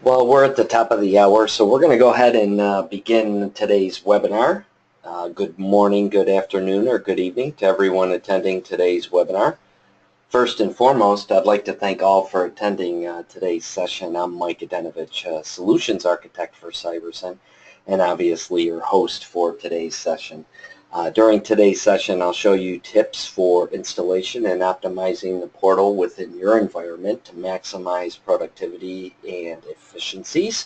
Well, we're at the top of the hour, so we're going to go ahead and begin today's webinar. Good morning, good afternoon, or good evening to everyone attending today's webinar. First and foremost, I'd like to thank all for attending today's session. I'm Mike Adenovich, Solutions Architect for Cireson, and obviously your host for today's session. During today's session, I'll show you tips for installation and optimizing the portal within your environment to maximize productivity and efficiencies,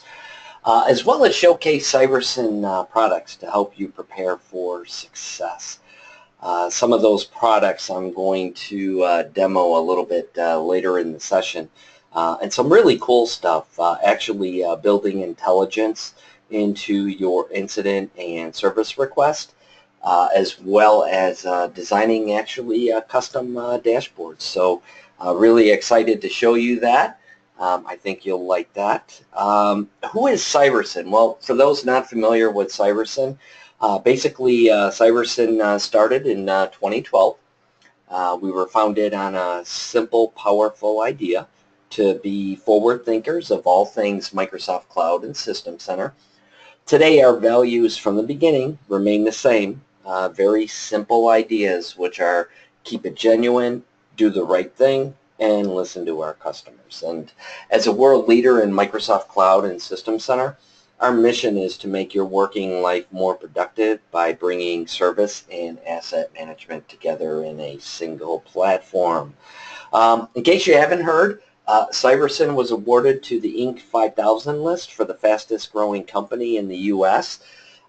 as well as showcase Cireson products to help you prepare for success. Some of those products I'm going to demo a little bit later in the session, and some really cool stuff, actually building intelligence into your incident and service request, as well as designing actually custom dashboards. So really excited to show you that. I think you'll like that. Who is Cireson? Well, for those not familiar with Cireson, basically Cireson started in 2012. We were founded on a simple, powerful idea to be forward thinkers of all things Microsoft Cloud and System Center. Today, our values from the beginning remain the same. Very simple ideas, which are keep it genuine, do the right thing, and listen to our customers. And as a world leader in Microsoft Cloud and System Center, our mission is to make your working life more productive by bringing service and asset management together in a single platform. In case you haven't heard, Cireson was awarded to the Inc. 5000 list for the fastest growing company in the U.S.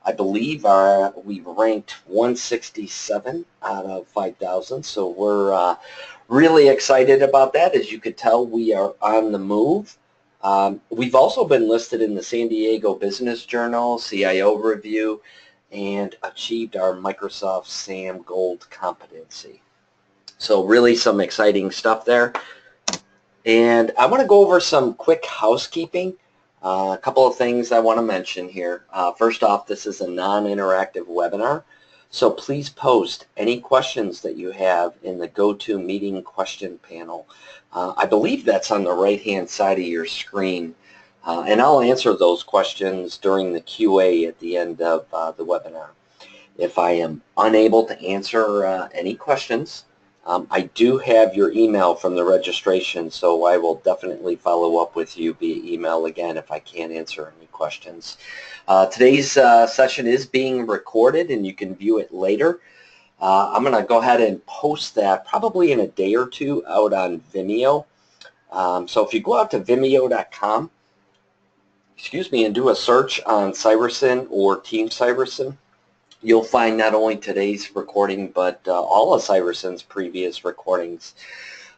I believe we ranked 167 out of 5,000, so we're really excited about that. As you could tell, we are on the move. We've also been listed in the San Diego Business Journal, CIO Review, and achieved our Microsoft SAM Gold competency. So really some exciting stuff there. And I want to go over some quick housekeeping. A couple of things I want to mention here. First off, this is a non-interactive webinar, so please post any questions that you have in the GoToMeeting question panel. I believe that's on the right-hand side of your screen, and I'll answer those questions during the QA at the end of the webinar. If I am unable to answer any questions, I do have your email from the registration, so I will definitely follow up with you via email again if I can't answer any questions. Today's session is being recorded and you can view it later. I'm going to go ahead and post that probably in a day or two out on Vimeo. So if you go out to vimeo.com, and do a search on Cireson or Team Cireson, you'll find not only today's recording, but all of Cireson's previous recordings.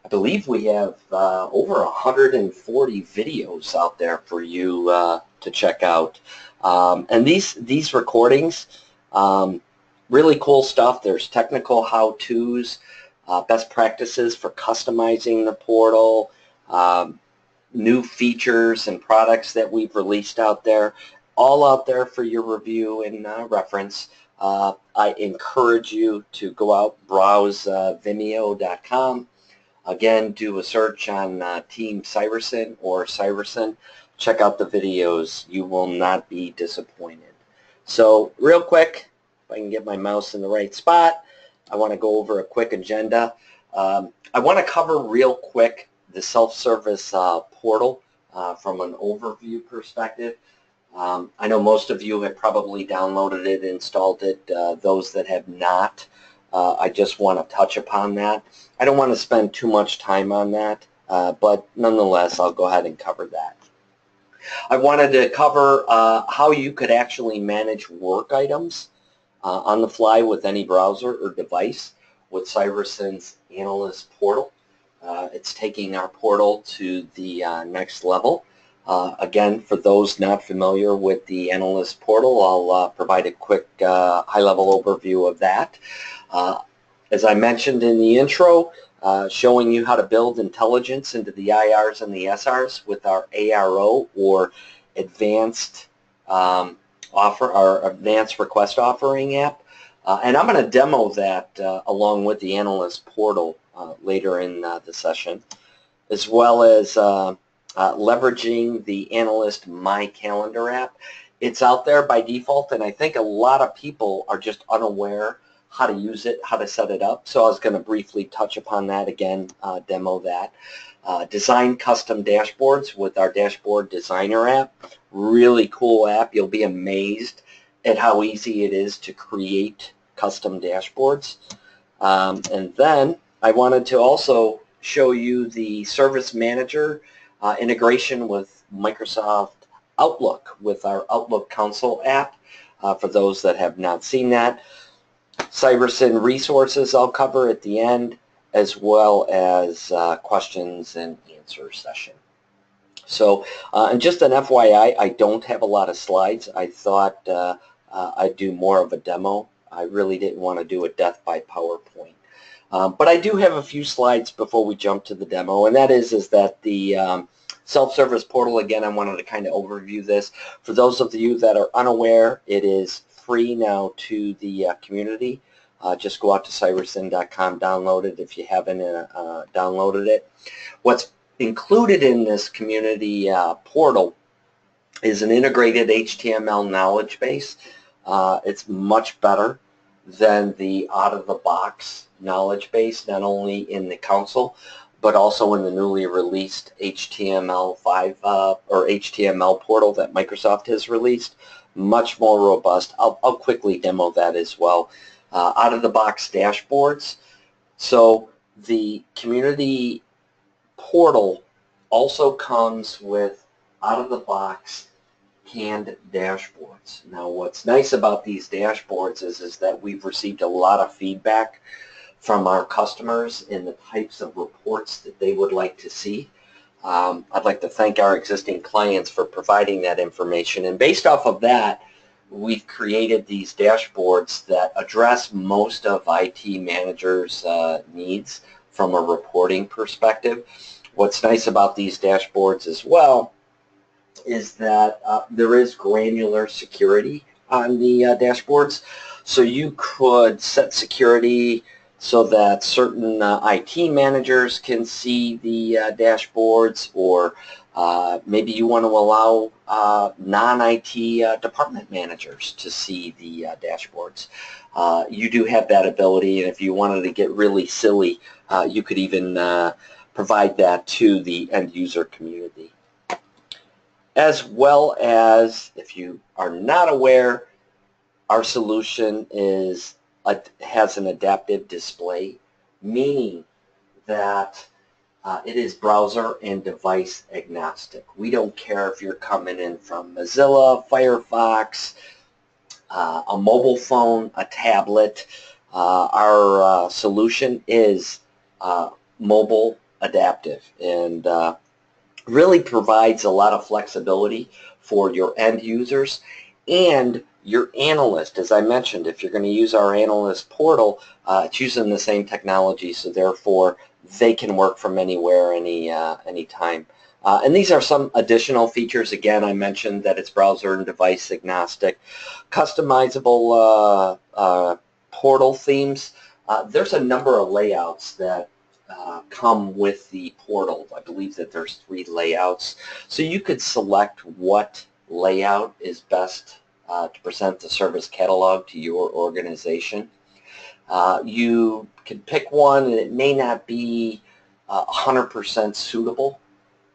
I believe we have over 140 videos out there for you to check out. And these recordings, really cool stuff. There's technical how-tos, best practices for customizing the portal, new features and products that we've released out there, all out there for your review and reference. I encourage you to go out, browse vimeo.com. Again, do a search on Team Cireson or Cireson. Check out the videos. You will not be disappointed. So real quick, if I can get my mouse in the right spot, I want to go over a quick agenda. I want to cover real quick the self-service portal from an overview perspective. I know most of you have probably downloaded it, installed it. Those that have not, I just want to touch upon that. I don't want to spend too much time on that, but nonetheless, I'll go ahead and cover that. I wanted to cover how you could actually manage work items on the fly with any browser or device with Cireson's Analyst Portal. It's taking our portal to the next level. Again, for those not familiar with the Analyst Portal, I'll provide a quick high-level overview of that. As I mentioned in the intro, showing you how to build intelligence into the IRs and the SRs with our ARO, or Advanced Advanced Request Offering app. And I'm going to demo that along with the Analyst Portal later in the session, as well as leveraging the Analyst My Calendar app. It's out there by default, and I think a lot of people are just unaware how to use it, how to set it up. So I was going to briefly touch upon that again, demo that. Design custom dashboards with our Dashboard Designer app. Really cool app. You'll be amazed at how easy it is to create custom dashboards. And then I wanted to also show you the Service Manager integration with Microsoft Outlook with our Outlook Console app. For those that have not seen that, Cireson resources I'll cover at the end, as well as questions and answer session. So, and just an FYI, I don't have a lot of slides. I thought I'd do more of a demo. I really didn't want to do a death by PowerPoint. But I do have a few slides before we jump to the demo, and that is that the Self-Service Portal, again, I wanted to kind of overview this. For those of you that are unaware, it is free now to the community. Just go out to Cireson.com, download it if you haven't downloaded it. What's included in this community portal is an integrated HTML knowledge base. It's much better than the out-of-the-box knowledge base, not only in the console, but also in the newly released HTML5 or HTML portal that Microsoft has released. Much more robust. I'll quickly demo that as well. Out-of-the-box dashboards. So the community portal also comes with out-of-the-box canned dashboards. Now, what's nice about these dashboards is that we've received a lot of feedback from our customers in the types of reports that they would like to see. I'd like to thank our existing clients for providing that information, and based off of that, we've created these dashboards that address most of IT managers' needs from a reporting perspective. What's nice about these dashboards as well is that there is granular security on the dashboards. So you could set security so that certain IT managers can see the dashboards, or maybe you want to allow non-IT department managers to see the dashboards. You do have that ability, and if you wanted to get really silly, you could even provide that to the end user community. As well as, if you are not aware, our solution has an adaptive display, meaning that it is browser and device agnostic. We don't care if you're coming in from Mozilla, Firefox, a mobile phone, a tablet. Our solution is mobile adaptive, and really provides a lot of flexibility for your end users and your analyst. As I mentioned, if you're going to use our Analyst Portal, it's using the same technology, so therefore they can work from anywhere, anytime. And these are some additional features. Again, I mentioned that it's browser and device agnostic. Customizable portal themes. There's a number of layouts that come with the portal. I believe that there's 3 layouts. So you could select what layout is best to present the service catalog to your organization. You can pick one, and it may not be 100% suitable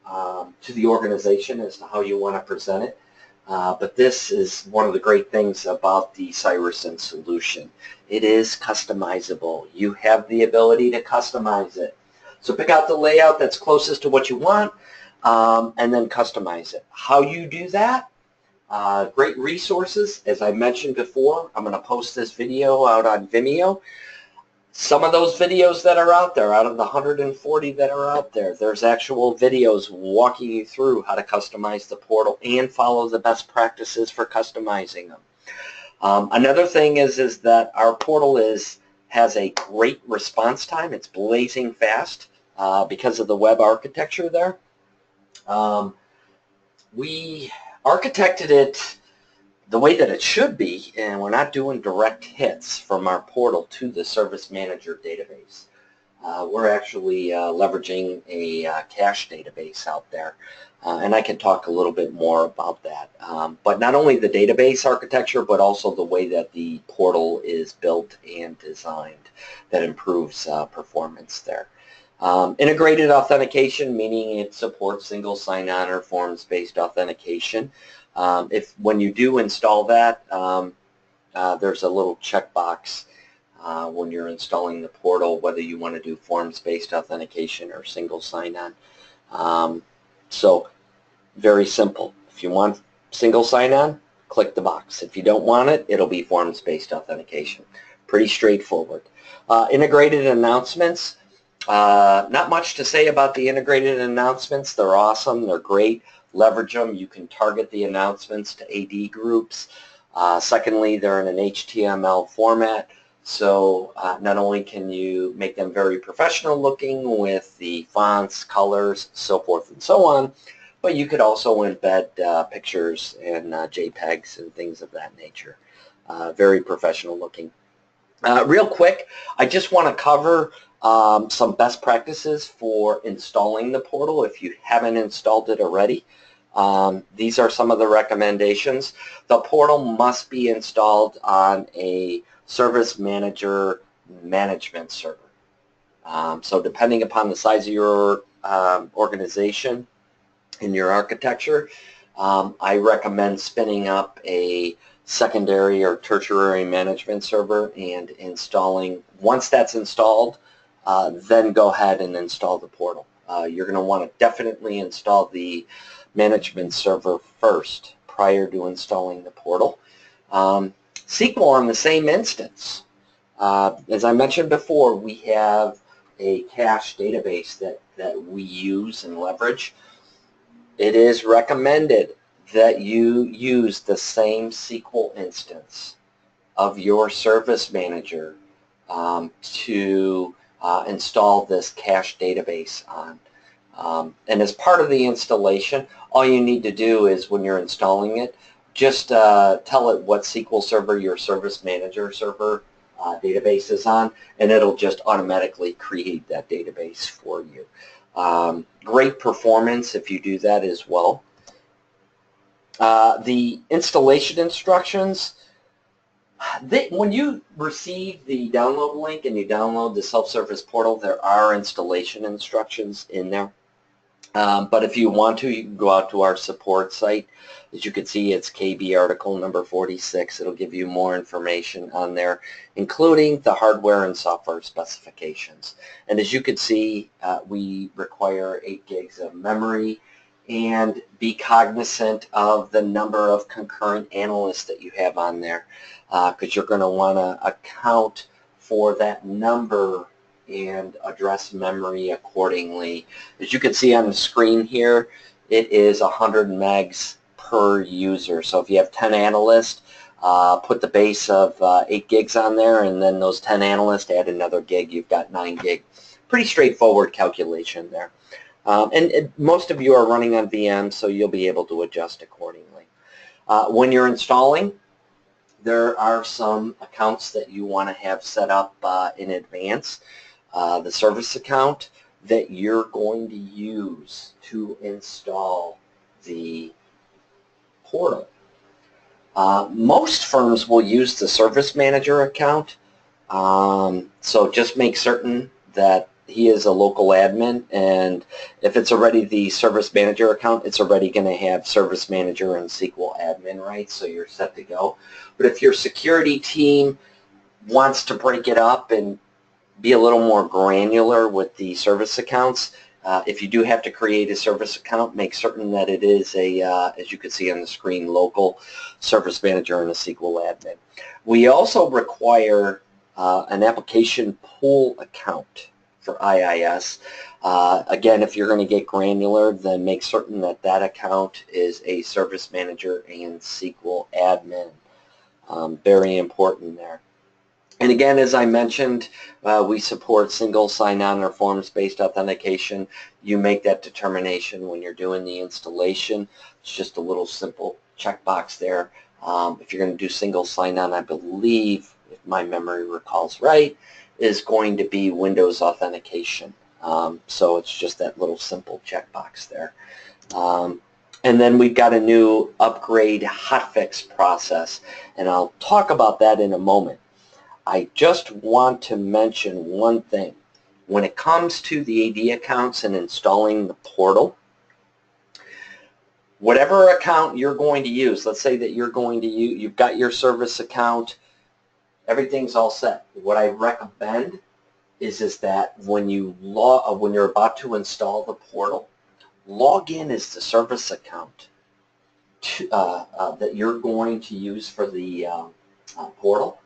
to the organization as to how you want to present it. But this is one of the great things about the Cireson solution. It is customizable. You have the ability to customize it. So pick out the layout that's closest to what you want, and then customize it. How you do that? Great resources. As I mentioned before, I'm going to post this video out on Vimeo. Some of those videos that are out there, out of the 140 that are out there, there's actual videos walking you through how to customize the portal and follow the best practices for customizing them. Another thing is that our portal has a great response time. It's blazing fast because of the web architecture there. We architected it the way that it should be, and we're not doing direct hits from our portal to the Service Manager database. we're actually leveraging a cache database out there. And I can talk a little bit more about that. But not only the database architecture, but also the way that the portal is built and designed that improves performance there. Integrated authentication, meaning it supports single sign-on or forms-based authentication. When you do install that, there's a little checkbox when you're installing the portal, whether you want to do forms-based authentication or single sign-on. So very simple. If you want single sign-on, click the box. If you don't want it, it'll be forms-based authentication. Pretty straightforward. Integrated announcements. Not much to say about the integrated announcements. They're awesome. They're great. Leverage them. You can target the announcements to AD groups. Secondly, they're in an HTML format. So not only can you make them very professional looking with the fonts, colors, so forth and so on, but you could also embed pictures and JPEGs and things of that nature. Very professional looking. Real quick, I just want to cover some best practices for installing the portal if you haven't installed it already. These are some of the recommendations. The portal must be installed on a Service Manager management server. So depending upon the size of your organization and your architecture, I recommend spinning up a secondary or tertiary management server and installing. Once that's installed, then go ahead and install the portal. You're going to want to definitely install the management server first prior to installing the portal. SQL on the same instance. As I mentioned before, we have a cache database that we use and leverage. It is recommended that you use the same SQL instance of your Service Manager to install this cache database on. And as part of the installation, all you need to do is when you're installing it, just tell it what SQL server your Service Manager server database is on, and it'll just automatically create that database for you. Great performance if you do that as well. The installation instructions, when you receive the download link and you download the Self-Service Portal, there are installation instructions in there. But if you want to, you can go out to our support site. As you can see, it's KB article number 46. It'll give you more information on there, including the hardware and software specifications. And as you can see, we require 8 gigs of memory, and be cognizant of the number of concurrent analysts that you have on there, because you're going to want to account for that number and address memory accordingly. As you can see on the screen here, it is 100 megs per user. So if you have 10 analysts, put the base of 8 gigs on there, and then those 10 analysts add another gig. You've got 9 gig. Pretty straightforward calculation there. And most of you are running on VMs, so you'll be able to adjust accordingly. When you're installing, there are some accounts that you want to have set up in advance. The service account that you're going to use to install the portal. Most firms will use the Service Manager account, so just make certain that he is a local admin, and if it's already the Service Manager account, it's already going to have Service Manager and SQL admin rights, so you're set to go. But if your security team wants to break it up and be a little more granular with the service accounts, if you do have to create a service account, make certain that it is a, as you can see on the screen, local Service Manager and a SQL admin. We also require an application pool account for IIS. Again, if you're going to get granular, then make certain that that account is a Service Manager and SQL admin. Very important there. And again, as I mentioned, we support single sign-on or forms-based authentication. You make that determination when you're doing the installation. It's just a little simple checkbox there. If you're going to do single sign-on, I believe, if my memory recalls right, is going to be Windows authentication. So it's just that little simple checkbox there. And then we've got a new upgrade hotfix process, and I'll talk about that in a moment. I just want to mention one thing. When it comes to the AD accounts and installing the portal, whatever account you're going to use, let's say that you're going to use, you've got your service account, everything's all set. What I recommend is that when you're about to install the portal, log in as the service account that you're going to use for the portal.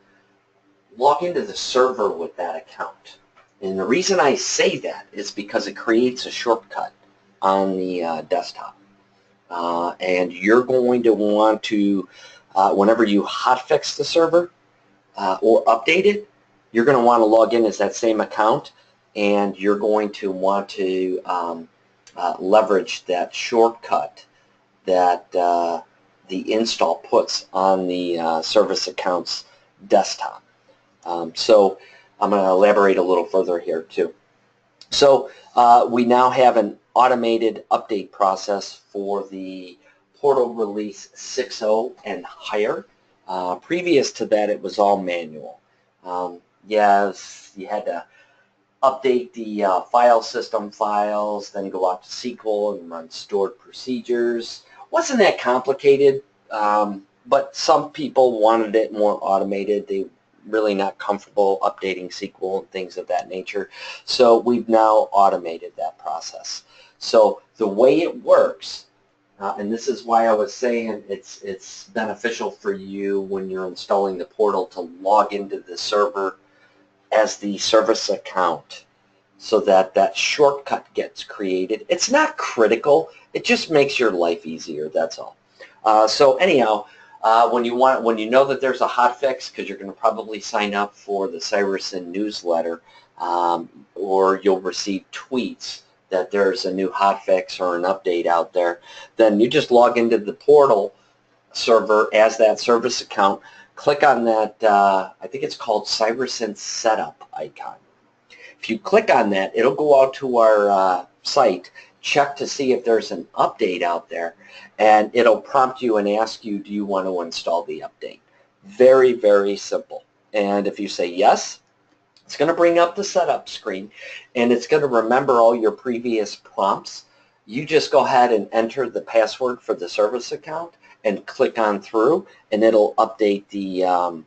Log into the server with that account. And the reason I say that is because it creates a shortcut on the desktop. And you're going to want to, whenever you hotfix the server or update it, you're going to want to log in as that same account, and you're going to want to leverage that shortcut that the install puts on the service account's desktop. So I'm going to elaborate a little further here too. So we now have an automated update process for the Portal Release 6.0 and higher. Previous to that, it was all manual. Yes, you had to update the file system files, then go out to SQL and run stored procedures. Wasn't that complicated, but some people wanted it more automated. They really not comfortable updating SQL and things of that nature. So we've now automated that process. So the way it works, and this is why I was saying it's beneficial for you when you're installing the portal to log into the server as the service account so that that shortcut gets created. It's not critical. It just makes your life easier, that's all. So anyhow, when you know that there's a hotfix, because you're going to probably sign up for the Cireson newsletter, or you'll receive tweets that there's a new hotfix or an update out there, then you just log into the portal server as that service account. Click on that, I think it's called Cireson setup icon. If you click on that, it'll go out to our site, check to see if there's an update out there, and it'll prompt you and ask you, do you want to install the update? Very, very simple. And if you say yes, it's going to bring up the setup screen, and it's going to remember all your previous prompts. You just go ahead and enter the password for the service account and click on through, and it'll update the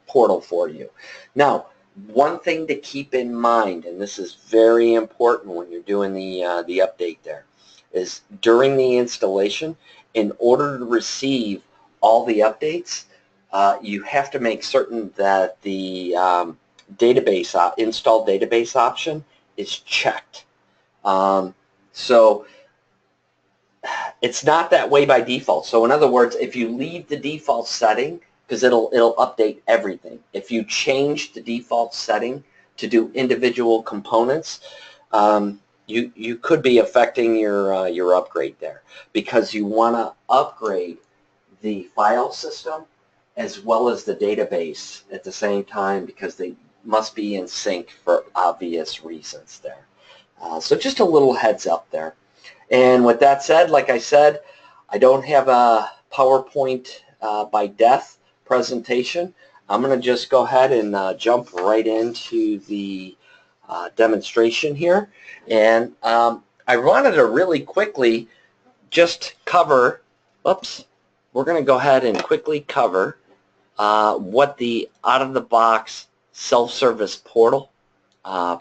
portal for you. Now, one thing to keep in mind, and this is very important when you're doing the update there, is during the installation, in order to receive all the updates, you have to make certain that the database install database option is checked. So it's not that way by default. So in other words, if you leave the default setting, because it'll update everything. If you change the default setting to do individual components, you could be affecting your upgrade there, because you want to upgrade the file system as well as the database at the same time, because they must be in sync for obvious reasons there. So just a little heads up there. And with that said, like I said, I don't have a PowerPoint by death presentation. I'm going to just go ahead and jump right into the demonstration here. And I wanted to really quickly just cover, we're going to go ahead and quickly cover what the out-of-the-box self-service portal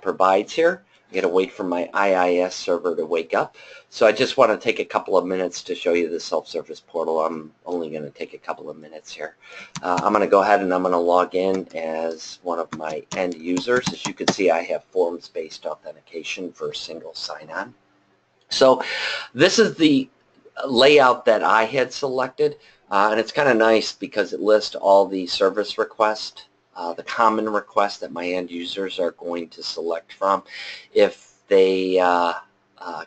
provides here. I got to wait for my IIS server to wake up. So I just want to take a couple of minutes to show you the self-service portal. I'm only going to take a couple of minutes here. I'm going to go ahead and I'm going to log in as one of my end users. As you can see, I have forms-based authentication for single sign-on. So this is the layout that I had selected, and it's kind of nice because it lists all the service requests, the common requests that my end users are going to select from. If they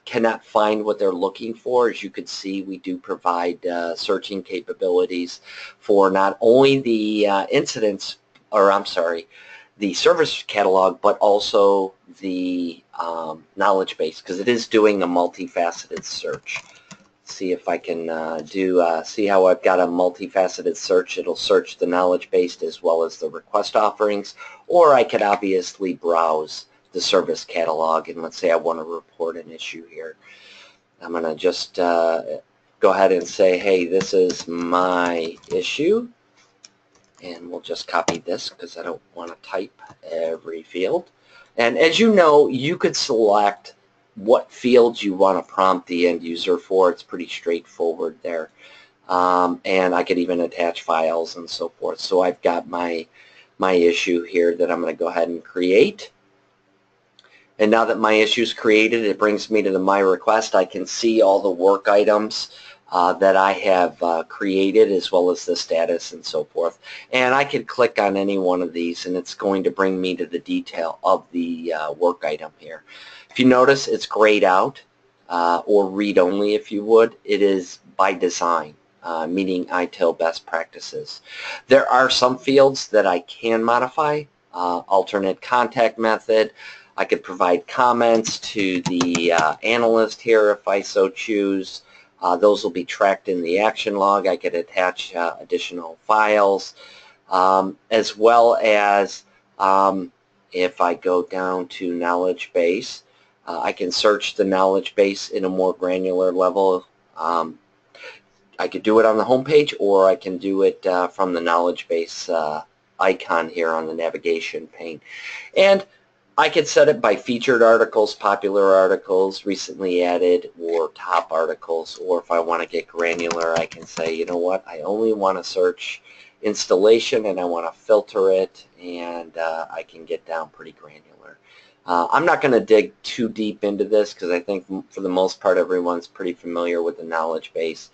cannot find what they're looking for, as you can see, we do provide searching capabilities for not only the the service catalog, but also the knowledge base, because it is doing a multifaceted search. See if I can see how I've got a multifaceted search. It'll search the knowledge base as well as the request offerings, or I could obviously browse the service catalog, and let's say I want to report an issue here. I'm going to just go ahead and say, hey, this is my issue, and we'll just copy this because I don't want to type every field. And as you know, you could select what fields you want to prompt the end user for. It's pretty straightforward there. And I could even attach files and so forth. So I've got my issue here that I'm going to go ahead and create. And now that my issue is created, it brings me to the My Request. I can see all the work items that I have created, as well as the status and so forth. And I could click on any one of these, and it's going to bring me to the detail of the work item here. If you notice, it's grayed out, or read only if you would. It is by design, meaning ITIL best practices. There are some fields that I can modify, alternate contact method. I could provide comments to the analyst here if I so choose. Those will be tracked in the action log. I could attach additional files, as well as if I go down to knowledge base, I can search the knowledge base in a more granular level. I could do it on the home page, or I can do it from the knowledge base icon here on the navigation pane. And I could set it by featured articles, popular articles, recently added, or top articles. Or if I want to get granular, I can say, you know what, I only want to search installation and I want to filter it, and I can get down pretty granular. I'm not going to dig too deep into this because I think for the most part everyone's pretty familiar with the knowledge base.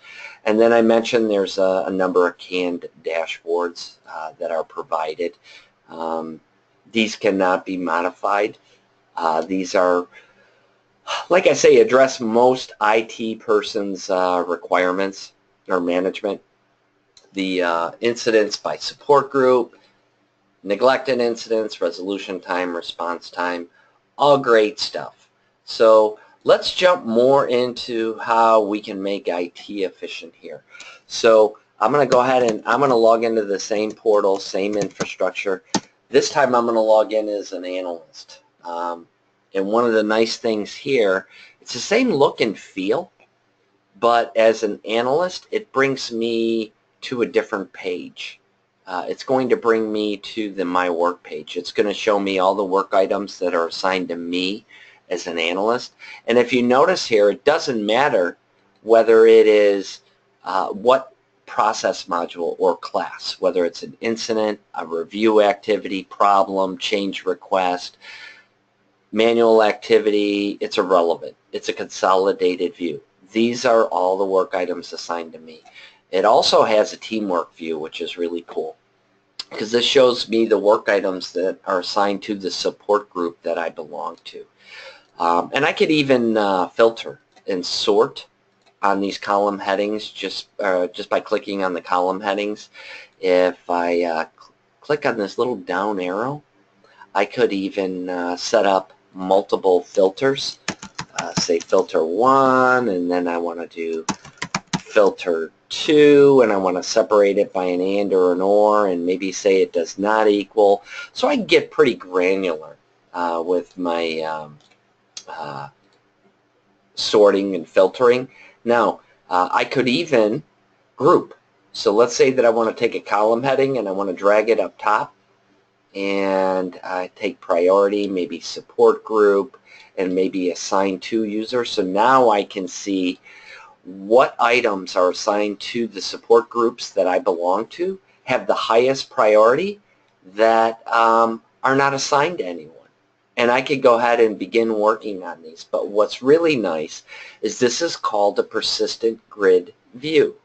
And then I mentioned there's a number of canned dashboards that are provided. These cannot be modified. These are, like I say, address most IT person's requirements or management. The incidents by support group, neglected incidents, resolution time, response time, all great stuff. So let's jump more into how we can make IT efficient here. So I'm going to go ahead and I'm going to log into the same portal, same infrastructure. This time I'm going to log in as an analyst. And one of the nice things here, it's the same look and feel, but as an analyst, it brings me to a different page. It's going to bring me to the My Work page. It's going to show me all the work items that are assigned to me as an analyst. And if you notice here, it doesn't matter whether it is what process module or class, whether it's an incident, a review activity, problem, change request, manual activity, it's irrelevant. It's a consolidated view. These are all the work items assigned to me. It also has a teamwork view, which is really cool, because this shows me the work items that are assigned to the support group that I belong to. And I could even filter and sort on these column headings just by clicking on the column headings. If I click on this little down arrow, I could even set up multiple filters. Say filter 1, and then I want to do filter 2, and I want to separate it by an and or an or, and maybe say it does not equal. So I can get pretty granular with my sorting and filtering. Now, I could even group. So let's say that I want to take a column heading and I want to drag it up top, and I take priority, maybe support group, and maybe assign to user. So now I can see what items are assigned to the support groups that I belong to, have the highest priority, that are not assigned to anyone. And I could go ahead and begin working on these. But what's really nice is this is called a persistent grid view.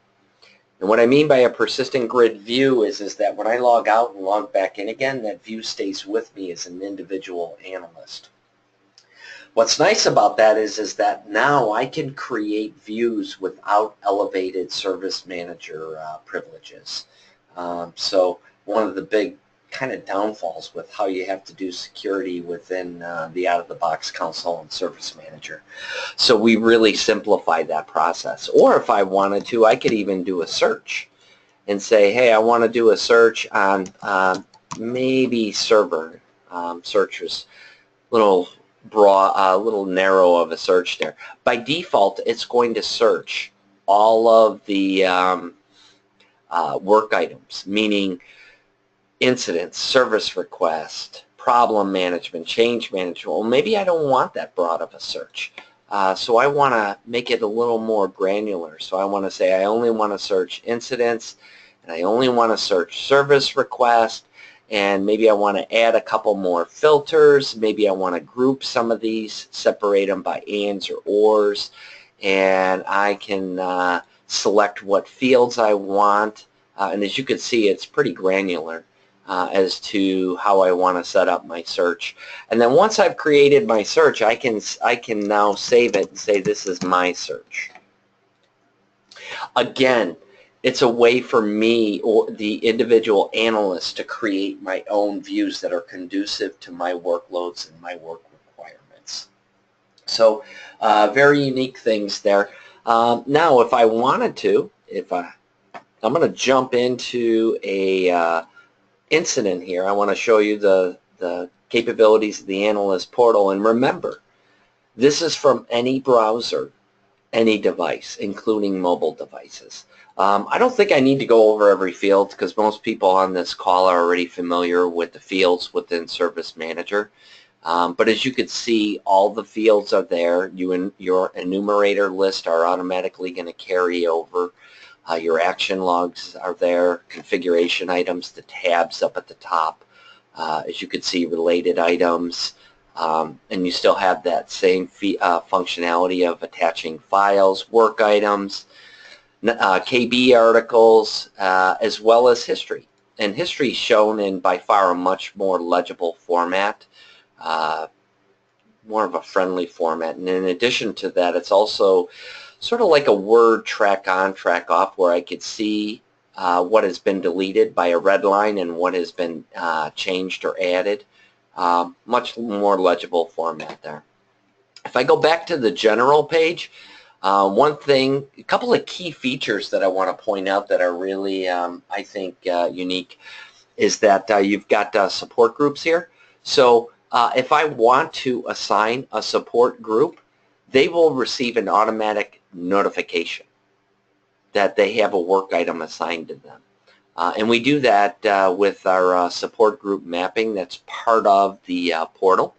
And what I mean by a persistent grid view is that when I log out and log back in again, that view stays with me as an individual analyst. What's nice about that is that now I can create views without elevated service manager privileges. So one of the big kind of downfalls with how you have to do security within the out-of-the-box console and Service Manager. So we really simplified that process. Or if I wanted to, I could even do a search and say, hey, I want to do a search on maybe server. Search was a little broad, a little narrow of a search there. By default, it's going to search all of the work items, meaning incidents, service request, problem management, change management. Well, maybe I don't want that broad of a search. So I want to make it a little more granular. So I want to say I only want to search incidents, and I only want to search service request, and maybe I want to add a couple more filters. Maybe I want to group some of these, separate them by ands or ors, and I can select what fields I want. And as you can see, it's pretty granular as to how I want to set up my search. And then once I've created my search, I can now save it and say this is my search. Again, it's a way for me or the individual analyst to create my own views that are conducive to my workloads and my work requirements. So very unique things there. Now, if I wanted to, I'm going to jump into a incident here. I want to show you the capabilities of the Analyst Portal. And remember, this is from any browser, any device, including mobile devices. I don't think I need to go over every field because most people on this call are already familiar with the fields within Service Manager. But as you can see, all the fields are there. Your enumerator list are automatically going to carry over. Your action logs are there, configuration items, the tabs up at the top. As you can see, related items. And you still have that same functionality of attaching files, work items, KB articles, as well as history. And history is shown in by far a much more legible format, more of a friendly format. And in addition to that, it's also sort of like a Word track on, track off, where I could see what has been deleted by a red line and what has been changed or added. Much more legible format there. If I go back to the general page, one thing, a couple of key features that I want to point out that are really, I think, unique is that you've got support groups here. So if I want to assign a support group, they will receive an automatic notification that they have a work item assigned to them. And we do that with our support group mapping that's part of the portal.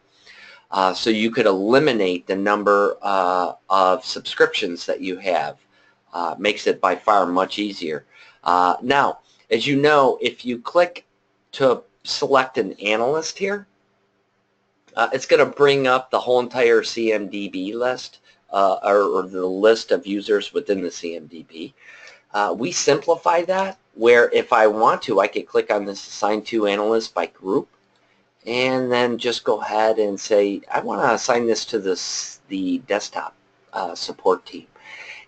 So you could eliminate the number of subscriptions that you have. Makes it by far much easier. Now, as you know, if you click to select an analyst here, it's going to bring up the whole entire CMDB list, or the list of users within the CMDB. We simplify that, where if I want to, I could click on this Assign to Analyst by Group, and then just go ahead and say, I want to assign this to the desktop support team.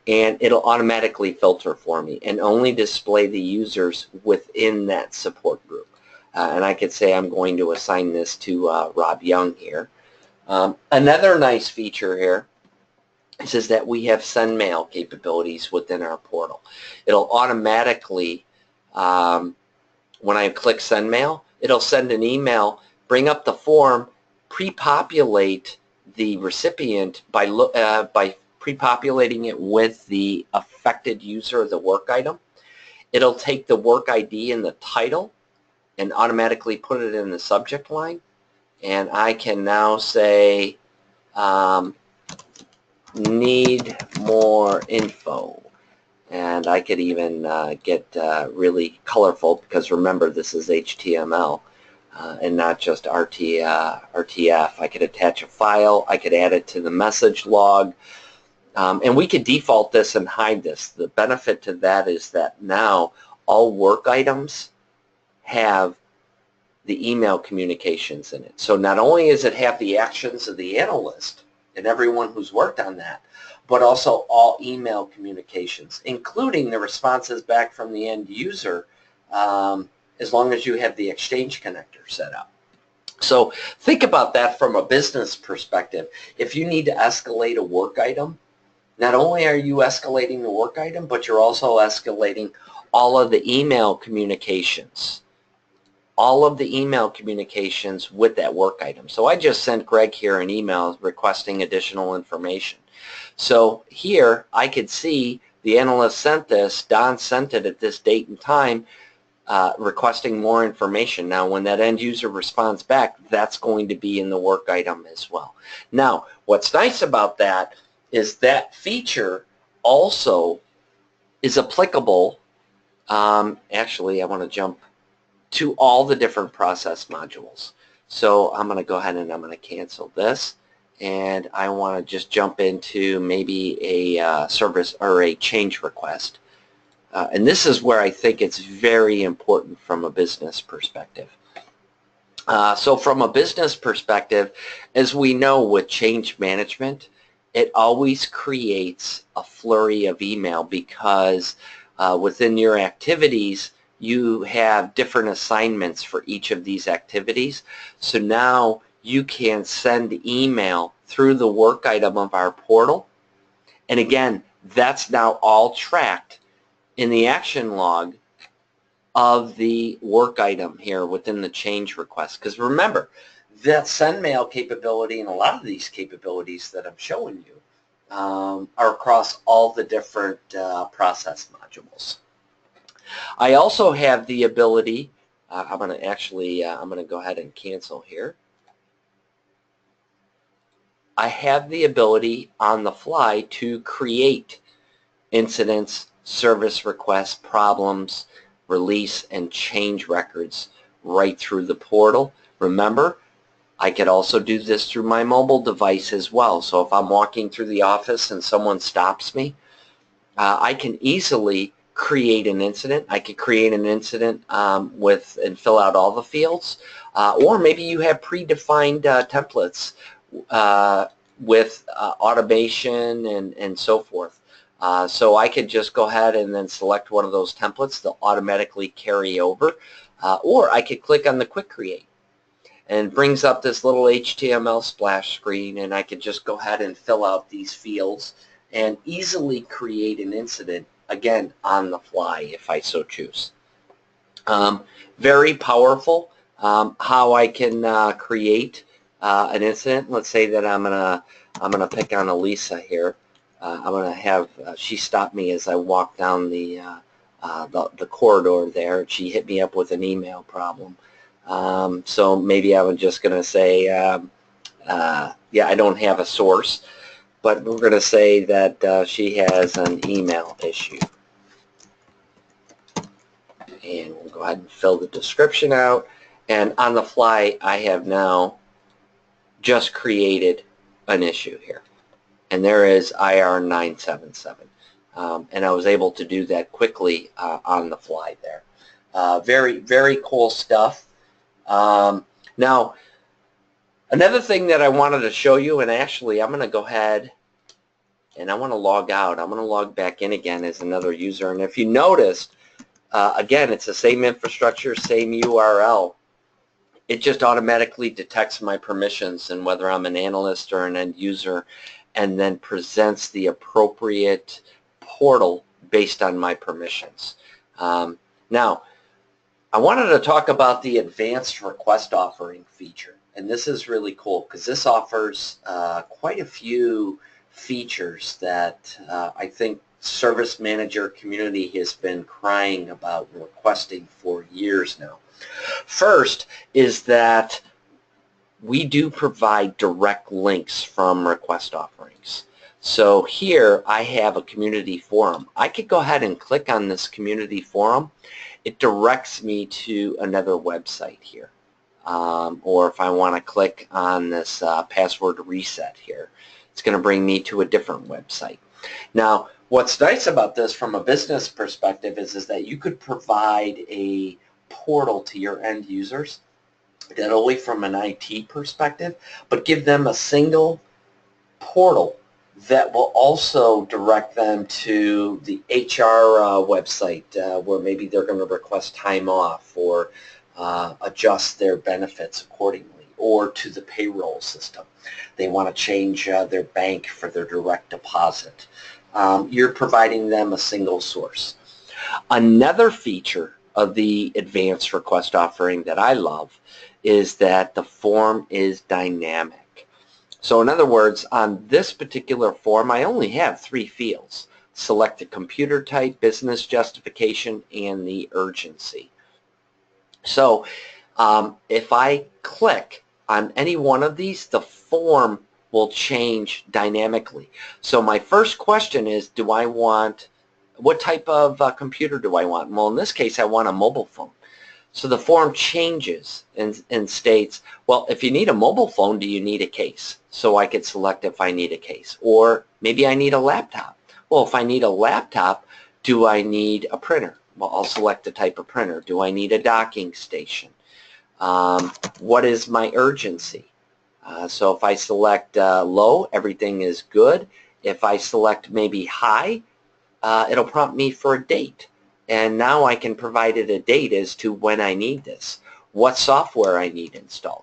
And it'll automatically filter for me and only display the users within that support group. And I could say I'm going to assign this to Rob Young here. Another nice feature here is that we have send mail capabilities within our portal. It'll automatically, when I click send mail, it'll send an email, bring up the form, pre-populate the recipient by pre-populating it with the affected user of the work item. It'll take the work ID in the title and automatically put it in the subject line. And I can now say, need more info. And I could even get really colorful, because remember, this is HTML and not just RTF. I could attach a file. I could add it to the message log. And we could default this and hide this. The benefit to that is that now all work items have the email communications in it. So not only does it have the actions of the analyst and everyone who's worked on that, but also all email communications, including the responses back from the end user as long as you have the Exchange connector set up. So think about that from a business perspective. If you need to escalate a work item, not only are you escalating the work item, but you're also escalating all of the email communications. All of the email communications with that work item. So I just sent Greg here an email requesting additional information. So here I could see the analyst sent this, Don sent it at this date and time, requesting more information. Now when that end user responds back, that's going to be in the work item as well. Now what's nice about that is that feature also is applicable, actually I want to jump to all the different process modules. So I'm going to go ahead and I'm going to cancel this, and I want to just jump into maybe a service or a change request. And this is where I think it's very important from a business perspective. So from a business perspective, as we know with change management, it always creates a flurry of email because within your activities, you have different assignments for each of these activities. So now you can send email through the work item of our portal. And again, that's now all tracked in the action log of the work item here within the change request. Because remember, that send mail capability and a lot of these capabilities that I'm showing you are across all the different process modules. I also have the ability, I'm going to go ahead and cancel here. I have the ability on the fly to create incidents, service requests, problems, release, and change records right through the portal. Remember, I could also do this through my mobile device as well. So if I'm walking through the office and someone stops me, I can easily create an incident. I could create an incident and fill out all the fields, or maybe you have predefined templates with automation and so forth. So I could just go ahead and then select one of those templates. They'll automatically carry over, or I could click on the Quick Create, and it brings up this little HTML splash screen, and I could just go ahead and fill out these fields and easily create an incident, again, on the fly if I so choose. Very powerful how I can create an incident. Let's say that I'm gonna pick on Elisa here. I'm gonna have she stopped me as I walked down the corridor there. She hit me up with an email problem. So maybe I was just gonna say, yeah, I don't have a source, but we're going to say that she has an email issue. And we'll go ahead and fill the description out. And on the fly, I have now just created an issue here. And there is IR 977. And I was able to do that quickly on the fly there. Very, very cool stuff. Now, another thing that I wanted to show you, and actually I'm going to go ahead and I want to log out. I'm going to log back in again as another user. And if you noticed, again, it's the same infrastructure, same URL. It just automatically detects my permissions and whether I'm an analyst or an end user, and then presents the appropriate portal based on my permissions. Now, I wanted to talk about the advanced request offering feature. And this is really cool because this offers quite a few features that I think Service Manager community has been crying about and requesting for years now. First is that we do provide direct links from request offerings. So here I have a community forum. I could go ahead and click on this community forum. It directs me to another website here. Or if I want to click on this password reset here, it's going to bring me to a different website. Now, what's nice about this from a business perspective is that you could provide a portal to your end users, not only from an IT perspective, but give them a single portal that will also direct them to the HR website where maybe they're going to request time off or adjust their benefits accordingly, or to the payroll system. They want to change their bank for their direct deposit. You're providing them a single source. Another feature of the advanced request offering that I love is that the form is dynamic. So in other words, on this particular form, I only have 3 fields: select the computer type, business justification, and the urgency. So if I click on any one of these, the form will change dynamically. So my first question is, what type of computer do I want? Well, in this case, I want a mobile phone. So the form changes and states, well, if you need a mobile phone, do you need a case? So I could select if I need a case. Or maybe I need a laptop. Well, if I need a laptop, do I need a printer? Well, I'll select the type of printer. Do I need a docking station? What is my urgency? So if I select low, everything is good. If I select maybe high, it'll prompt me for a date. And now I can provide it a date as to when I need this, what software I need installed.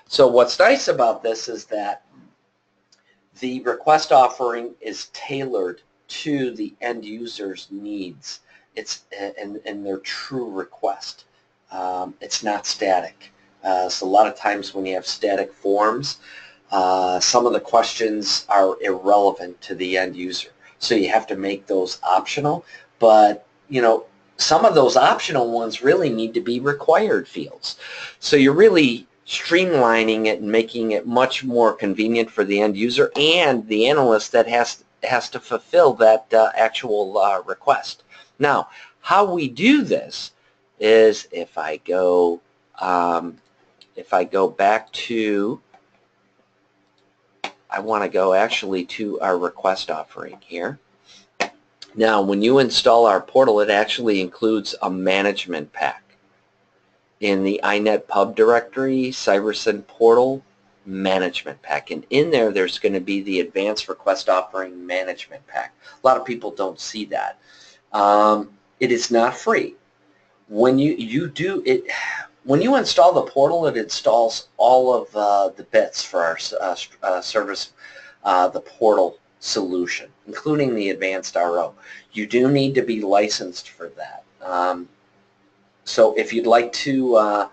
So what's nice about this is that the request offering is tailored to the end user's needs. It's and their true request. It's not static. So a lot of times when you have static forms, some of the questions are irrelevant to the end user. So you have to make those optional, but some of those optional ones really need to be required fields. So you're really streamlining it and making it much more convenient for the end user and the analyst that has to fulfill that actual request. Now, how we do this is if I go back to, I want to go actually to our request offering here. Now, when you install our portal, it actually includes a management pack. In the iNet Pub directory, Cireson Portal management pack. And in there, there's going to be the Advanced Request Offering management pack. A lot of people don't see that. It is not free. When you do it, when you install the portal, it installs all of the bits for our service, the portal solution, including the advanced RO. You do need to be licensed for that. So if you'd like to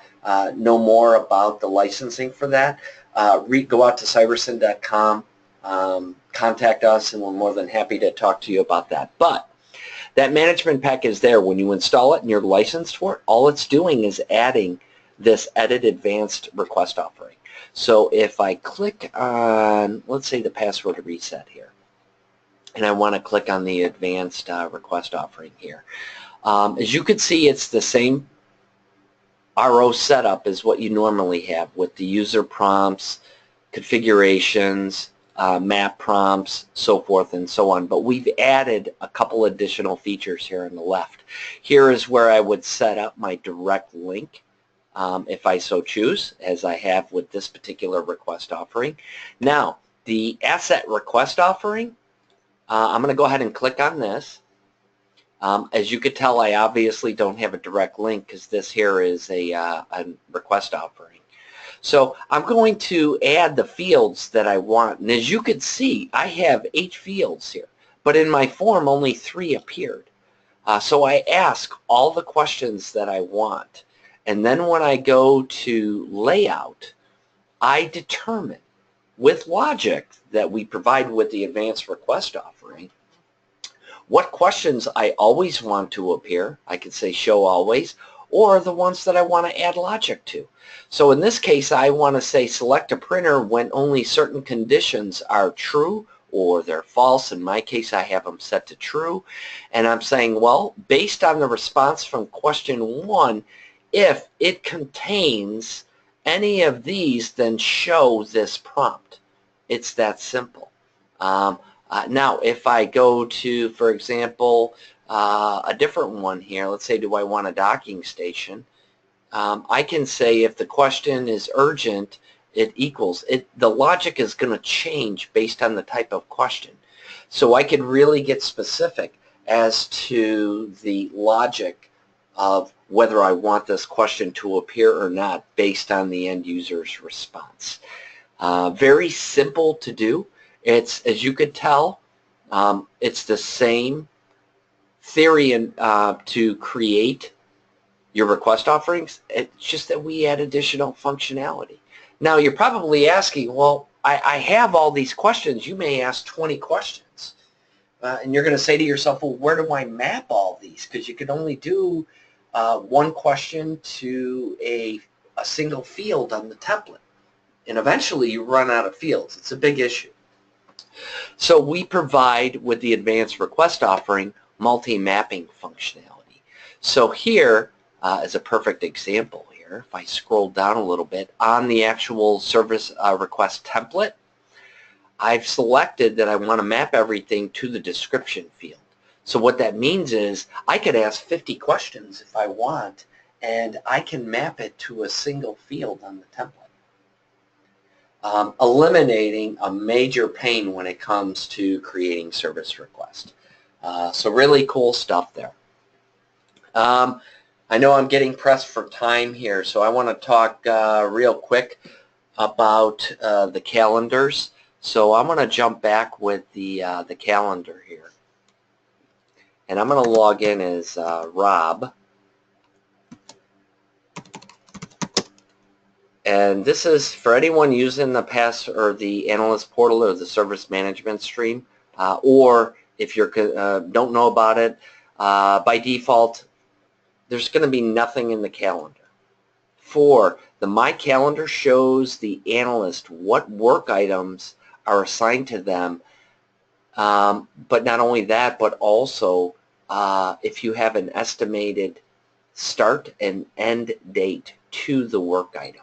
know more about the licensing for that, go out to Cireson.com, contact us, and we're more than happy to talk to you about that. But that management pack is there. When you install it and you're licensed for it, all it's doing is adding this Edit Advanced Request Offering. So if I click on, let's say, the password reset here, and I want to click on the Advanced Request Offering here. As you can see, it's the same RO setup as what you normally have with the user prompts, configurations, map prompts, so forth and so on. But we've added a couple additional features here on the left. Here is where I would set up my direct link if I so choose, as I have with this particular request offering. Now, the asset request offering, I'm going to go ahead and click on this. As you could tell, I obviously don't have a direct link because this here is a request offering. So I'm going to add the fields that I want. And as you could see, I have 8 fields here. But in my form, only 3 appeared. So I ask all the questions that I want. And then when I go to layout, I determine with logic that we provide with the advanced request offering what questions I always want to appear. I could say show always, or the ones that I want to add logic to. So in this case, I want to say select a printer when only certain conditions are true or they're false. In my case, I have them set to true. And I'm saying, well, based on the response from question 1, if it contains any of these, then show this prompt. It's that simple. Now, if I go to, for example, a different one here, let's say, do I want a docking station? I can say if the question is urgent it equals. The logic is going to change based on the type of question. So I can really get specific as to the logic of whether I want this question to appear or not based on the end user's response. Very simple to do. It's, as you could tell, it's the same theory to create your request offerings. It's just that we add additional functionality. Now you're probably asking, well, I have all these questions. You may ask 20 questions. And you're going to say to yourself, well, where do I map all these? Because you can only do one question to a single field on the template. And eventually you run out of fields. It's a big issue. So we provide, with the advanced request offering, multi-mapping functionality. So here is a perfect example here. If I scroll down a little bit, on the actual service request template, I've selected that I want to map everything to the description field. So what that means is I could ask 50 questions if I want, and I can map it to a single field on the template. Eliminating a major pain when it comes to creating service requests. So really cool stuff there. I know I'm getting pressed for time here, so I want to talk real quick about the calendars. So I'm going to jump back with the calendar here. And I'm going to log in as Rob. And this is for anyone using the the Analyst Portal or the Service Management Stream, or if you don't know about it, by default, there's going to be nothing in the calendar. The My Calendar shows the analyst what work items are assigned to them, but not only that, but also if you have an estimated start and end date to the work item.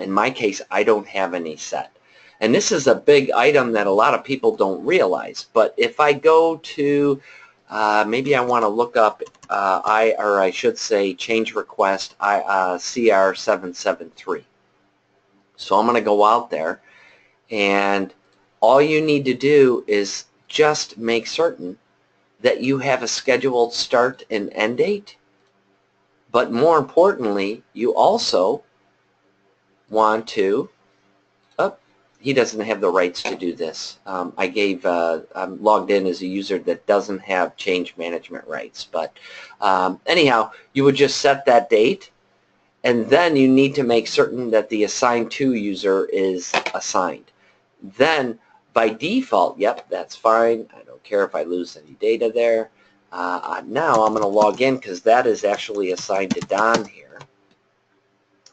In my case, I don't have any set. And this is a big item that a lot of people don't realize. But if I go to, maybe I want to look up, I should say change request CR773. So I'm going to go out there, and all you need to do is just make certain that you have a scheduled start and end date. But more importantly, you also want to, he doesn't have the rights to do this. I'm logged in as a user that doesn't have change management rights. But anyhow, you would just set that date, and then you need to make certain that the assigned to user is assigned. Then by default, yep, that's fine. I don't care if I lose any data there. Now I'm going to log in because that is actually assigned to Don here,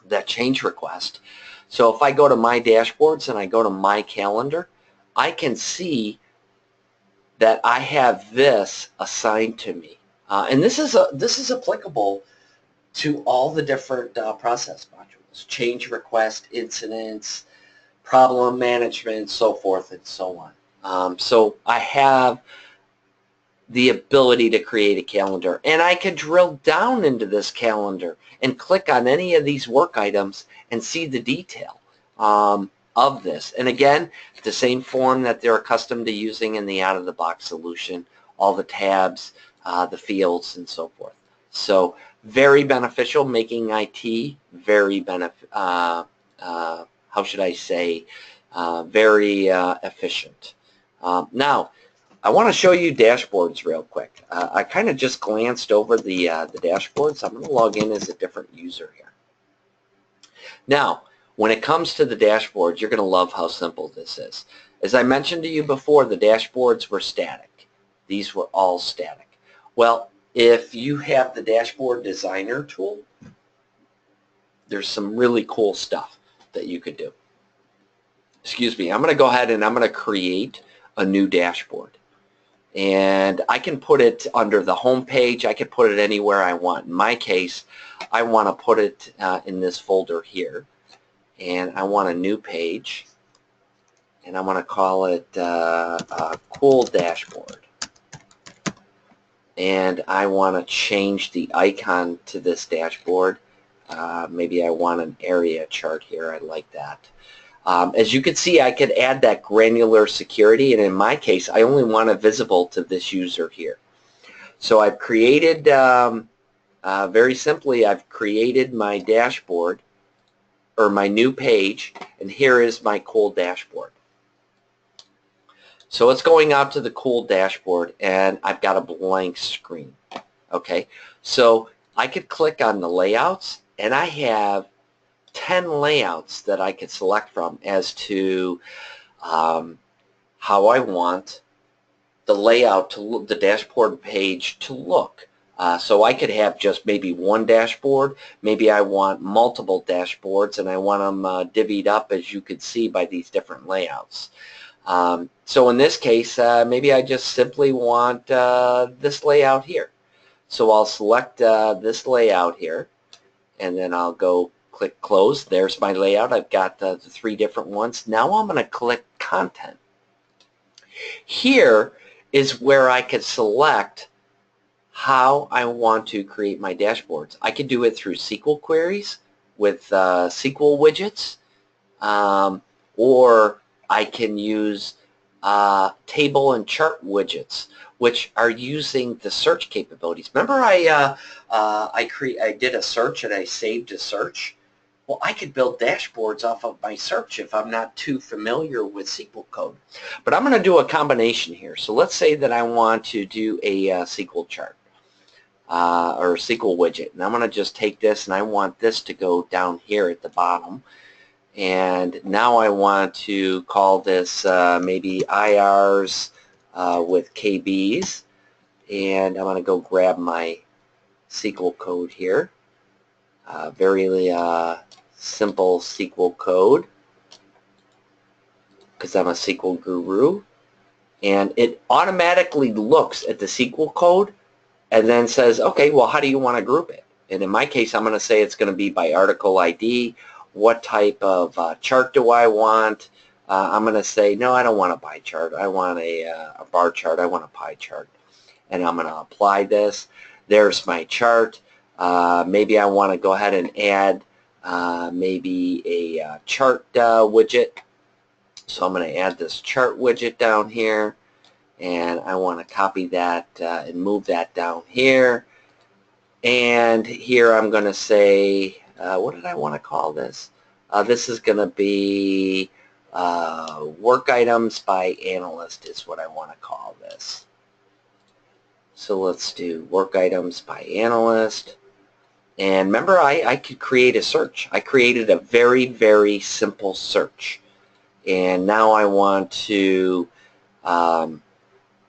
that change request. So if I go to my dashboards and I go to my calendar, I can see that I have this assigned to me. And this is applicable to all the different process modules: change request, incidents, problem management, so forth and so on. So I have the ability to create a calendar, and I can drill down into this calendar and click on any of these work items and see the detail of this. And again, the same form that they're accustomed to using in the out-of-the-box solution, all the tabs, the fields, and so forth. So very beneficial, making IT very how should I say, very efficient. Now, I want to show you dashboards real quick. I kind of just glanced over the dashboards. I'm going to log in as a different user here. Now, when it comes to the dashboards, you're going to love how simple this is. As I mentioned to you before, the dashboards were static. These were all static. Well, if you have the Dashboard Designer tool, there's some really cool stuff that you could do. Excuse me, I'm going to go ahead and I'm going to create a new dashboard. And I can put it under the home page. I can put it anywhere I want. In my case, I want to put it in this folder here. And I want a new page. And I want to call it Cool Dashboard. And I want to change the icon to this dashboard Maybe I want an area chart here. I like that. As you can see, I could add that granular security, and in my case, I only want it visible to this user here. So I've created, very simply, I've created my dashboard, or my new page, and here is my cool dashboard. So it's going out to the cool dashboard, and I've got a blank screen. Okay, so I could click on the layouts, and I have 10 layouts that I could select from as to how I want the layout to look, the dashboard page to look. So I could have just maybe one dashboard. Maybe I want multiple dashboards, and I want them divvied up, as you could see, by these different layouts. So in this case, maybe I just simply want this layout here. So I'll select this layout here, and then I'll go click close. There's my layout. I've got the 3 different ones. Now I'm going to click content. Here is where I could select how I want to create my dashboards. I could do it through SQL queries with SQL widgets, or I can use table and chart widgets, which are using the search capabilities. Remember I did a search and I saved a search? Well, I could build dashboards off of my search if I'm not too familiar with SQL code. But I'm going to do a combination here. So let's say that I want to do a SQL chart or a SQL widget. And I'm going to just take this, and I want this to go down here at the bottom. And now I want to call this maybe IRs with KBs. And I'm going to go grab my SQL code here. Very simple SQL code, because I'm a SQL guru. And it automatically looks at the SQL code and then says, okay, well, how do you want to group it? And in my case, I'm going to say it's going to be by article ID. What type of chart do I want? I'm going to say, no, I don't want a pie chart. I want a bar chart. I want a pie chart. And I'm going to apply this. There's my chart. Maybe I want to go ahead and add maybe a chart widget. So I'm going to add this chart widget down here. And I want to copy that and move that down here. And here I'm going to say, what did I want to call this? This is going to be work items by analyst is what I want to call this. So let's do work items by analyst. And remember, I could create a search. I created a very, very simple search. And now I want to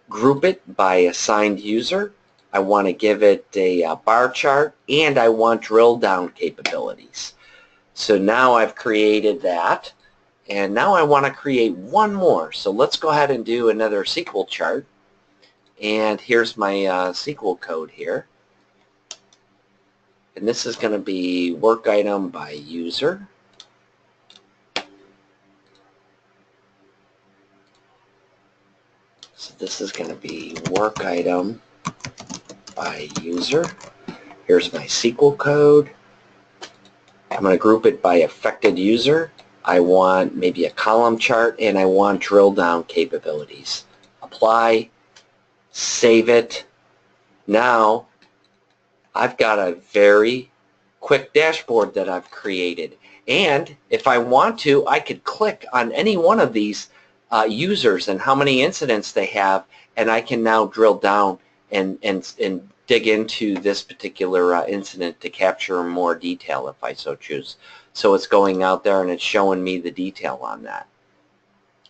group it by assigned user. I want to give it a bar chart, and I want drill down capabilities. So now I've created that, and now I want to create one more. So let's go ahead and do another SQL chart. And here's my SQL code here. And this is going to be work item by user. So this is going to be work item by user. Here's my SQL code. I'm going to group it by affected user. I want maybe a column chart, and I want drill down capabilities. Apply, save it. Now I've got a very quick dashboard that I've created. And if I want to, I could click on any one of these users and how many incidents they have, and I can now drill down and dig into this particular incident to capture more detail if I so choose. So it's going out there and it's showing me the detail on that.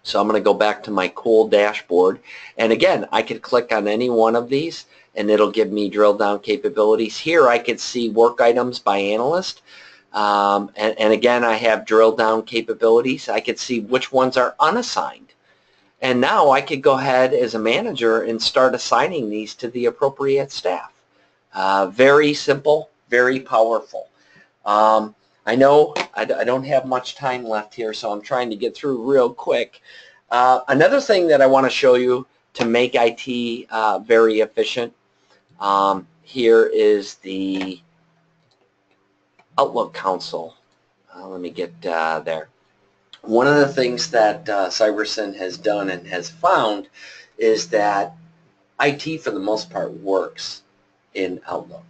So I'm going to go back to my cool dashboard, and again, I could click on any one of these and it'll give me drill down capabilities. Here I can see work items by analyst, and again, I have drill down capabilities. I can see which ones are unassigned. And now I could go ahead as a manager and start assigning these to the appropriate staff. Very simple, very powerful. I know I don't have much time left here, so I'm trying to get through real quick. Another thing that I want to show you to make IT very efficient, here is the Outlook console. Let me get there. One of the things that Cireson has done and has found is that IT, for the most part, works in Outlook.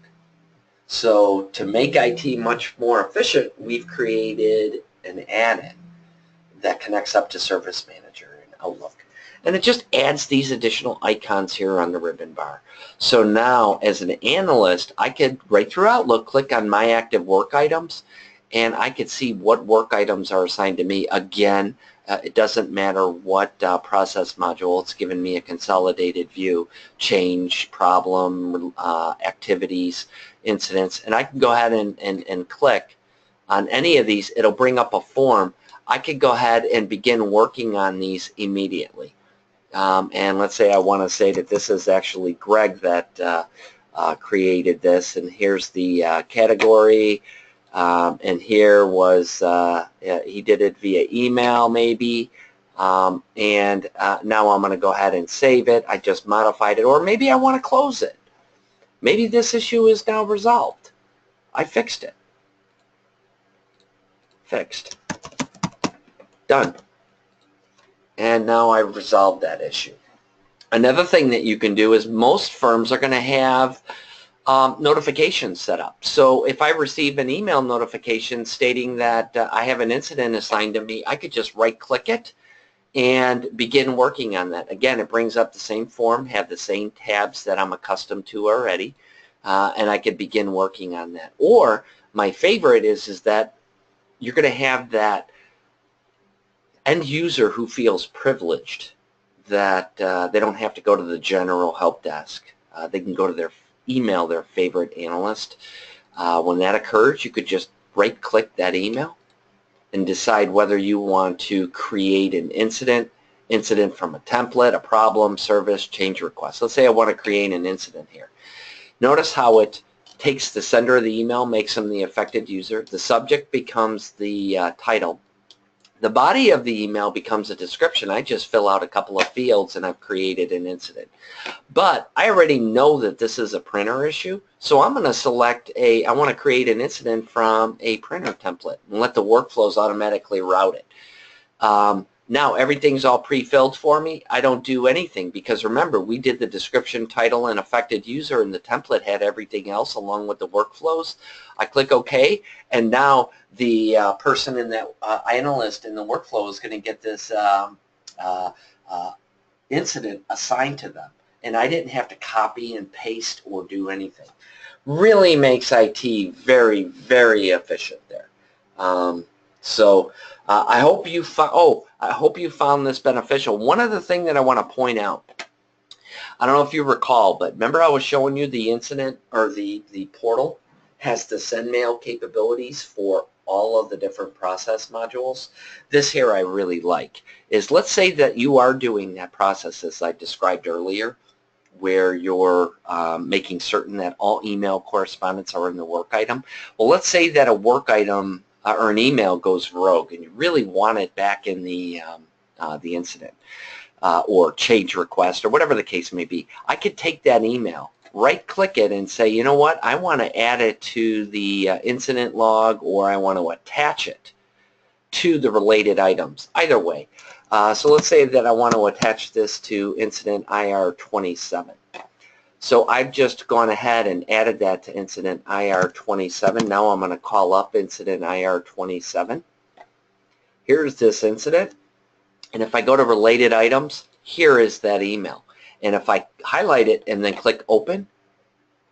So to make IT much more efficient, we've created an add-in that connects up to Service Manager in Outlook. And it just adds these additional icons here on the ribbon bar. So now, as an analyst, I could, right through Outlook, click on My Active Work Items, and I could see what work items are assigned to me. Again, it doesn't matter what process module. It's given me a consolidated view, change, problem, activities, incidents, and I can go ahead and click on any of these. It'll bring up a form. I could go ahead and begin working on these immediately. And let's say I want to say that this is actually Greg that created this, and here's the category, and here was, he did it via email maybe, and now I'm going to go ahead and save it. I just modified it, or maybe I want to close it. Maybe this issue is now resolved. I fixed it. Fixed. Done. And now I've resolved that issue. Another thing that you can do is most firms are going to have notifications set up. So if I receive an email notification stating that I have an incident assigned to me, I could just right-click it and begin working on that. Again, it brings up the same form, have the same tabs that I'm accustomed to already, and I could begin working on that. Or my favorite is that you're going to have that end user who feels privileged that they don't have to go to the general help desk. They can go to their email their favorite analyst. When that occurs, you could just right-click that email and decide whether you want to create an incident from a template, a problem, service, change request. Let's say I want to create an incident here. Notice how it takes the sender of the email, makes them the affected user. The subject becomes the title. The body of the email becomes a description. I just fill out a couple of fields and I've created an incident. But I already know that this is a printer issue, so I'm going to select I want to create an incident from a printer template and let the workflows automatically route it. Now everything's all pre-filled for me. I don't do anything because remember, we did the description, title, and affected user, and the template had everything else along with the workflows. I click OK, and now the person in that analyst in the workflow is going to get this incident assigned to them. And I didn't have to copy and paste or do anything. Really makes IT very, very efficient there. I hope you found this beneficial. One other thing that I want to point out, I don't know if you recall, but remember I was showing you the incident, or the portal has the send mail capabilities for all of the different process modules. This here I really like is, let's say that you are doing that process as I described earlier, where you're making certain that all email correspondence are in the work item. Well, let's say that a work item or an email goes rogue and you really want it back in the incident or change request or whatever the case may be. I could take that email, right-click it and say, you know what, I want to add it to the incident log, or I want to attach it to the related items. Either way. So let's say that I want to attach this to incident IR 27. So I've just gone ahead and added that to incident IR 27. Now I'm going to call up incident IR 27. Here's this incident. And if I go to related items, here is that email. And if I highlight it and then click open,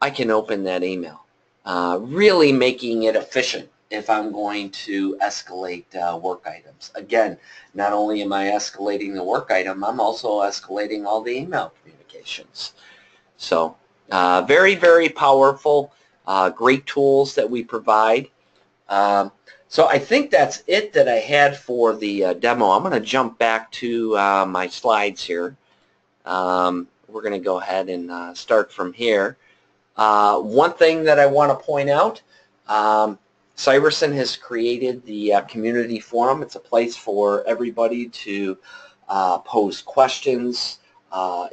I can open that email. Really making it efficient if I'm going to escalate work items. Again, not only am I escalating the work item, I'm also escalating all the email communications. So very, very powerful, great tools that we provide. So I think that's it that I had for the demo. I'm going to jump back to my slides here. We're going to go ahead and start from here. One thing that I want to point out, Cireson has created the community forum. It's a place for everybody to pose questions,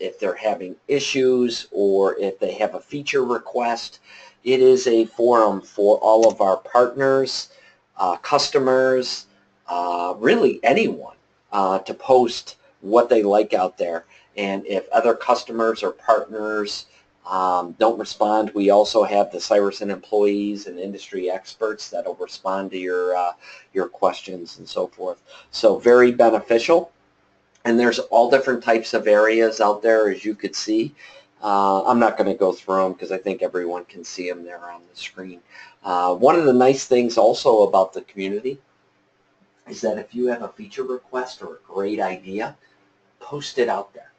if they're having issues or if they have a feature request. It is a forum for all of our partners, customers, really anyone to post what they like out there. And if other customers or partners don't respond, we also have the Cireson employees and industry experts that will respond to your questions and so forth. So very beneficial. And there's all different types of areas out there, as you could see. I'm not going to go through them because I think everyone can see them there on the screen. One of the nice things also about the community is that if you have a feature request or a great idea, post it out there.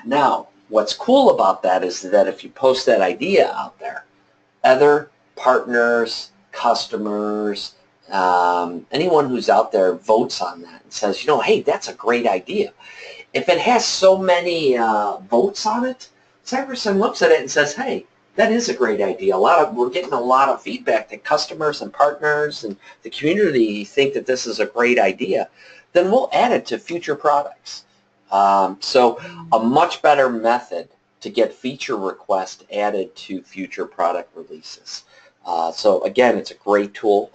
Now, what's cool about that is that if you post that idea out there, other partners, customers, anyone who's out there votes on that and says, you know, hey, that's a great idea. If it has so many votes on it, Cireson looks at it and says, hey, that is a great idea. We're getting a lot of feedback that customers and partners and the community think that this is a great idea. Then we'll add it to future products. So a much better method to get feature requests added to future product releases. So again, it's a great tool.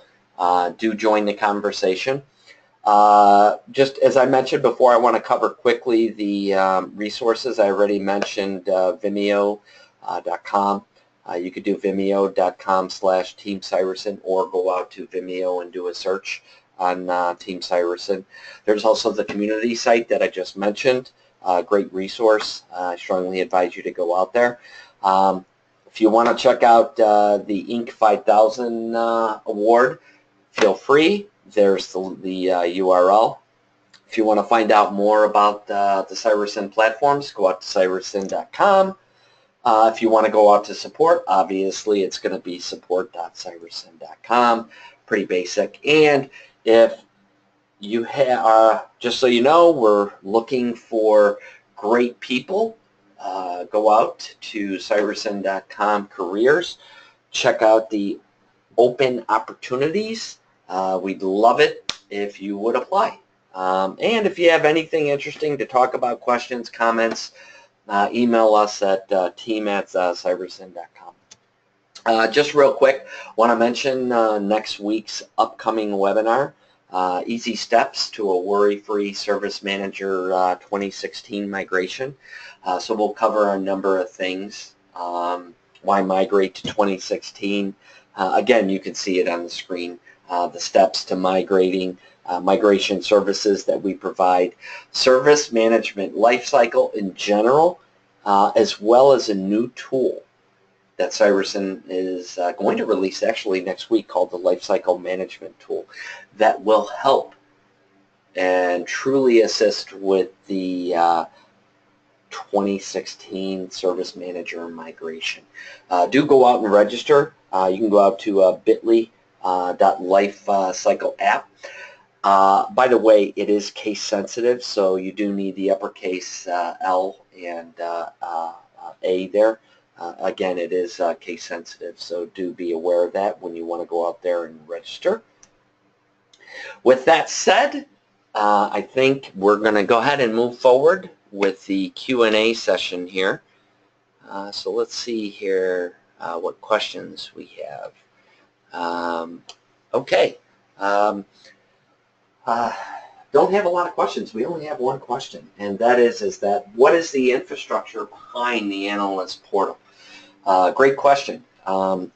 Do join the conversation. Just as I mentioned before, I want to cover quickly the resources. I already mentioned Vimeo.com. You could do Vimeo.com/Team Cireson or go out to Vimeo and do a search on Team Cireson. There's also the community site that I just mentioned. Great resource. I strongly advise you to go out there. If you want to check out the Inc. 5000 award, feel free. There's the URL. If you want to find out more about the Cireson platforms, go out to Cireson.com. If you want to go out to support, obviously it's going to be support.cireson.com. Pretty basic. And if you have, just so you know, we're looking for great people. Go out to Cireson.com careers. Check out the open opportunities. We'd love it if you would apply. And if you have anything interesting to talk about, questions, comments, email us at team@cireson.com. Just real quick, want to mention next week's upcoming webinar, Easy Steps to a Worry-Free Service Manager 2016 Migration. So we'll cover a number of things. Why migrate to 2016? Again, you can see it on the screen. The steps to migrating, migration services that we provide, service management lifecycle in general, as well as a new tool that Cireson is going to release actually next week called the Lifecycle Management Tool that will help and truly assist with the 2016 Service Manager migration. Do go out and register. You can go out to bit.ly.lifecycle app. By the way, it is case sensitive, so you do need the uppercase L and A there. Again, it is case sensitive, so do be aware of that when you want to go out there and register. With that said, I think we're going to go ahead and move forward with the Q&A session here. So let's see here what questions we have. Okay. Don't have a lot of questions. We only have one question, and that is that what is the infrastructure behind the Analyst Portal? Great question.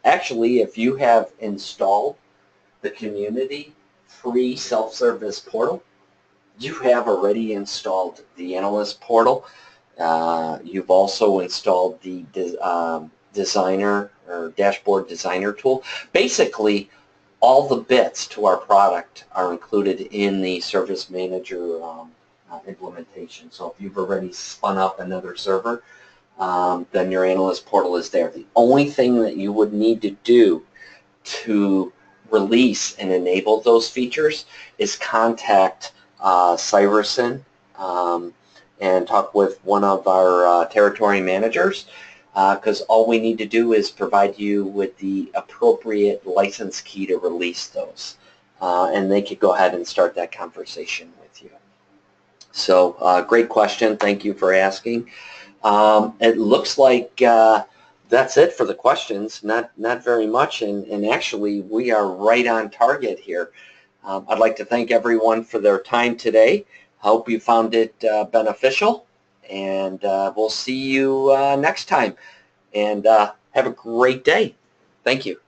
Actually, if you have installed the community free self-service portal, you have already installed the Analyst Portal. You've also installed the designer or dashboard designer tool. Basically, all the bits to our product are included in the Service Manager implementation. So if you've already spun up another server, then your Analyst Portal is there. The only thing that you would need to do to release and enable those features is contact Cireson and talk with one of our territory managers, because all we need to do is provide you with the appropriate license key to release those, and they could go ahead and start that conversation with you. So great question. Thank you for asking. It looks like that's it for the questions. Not very much, and actually we are right on target here. I'd like to thank everyone for their time today. Hope you found it beneficial, and we'll see you next time. And have a great day. Thank you.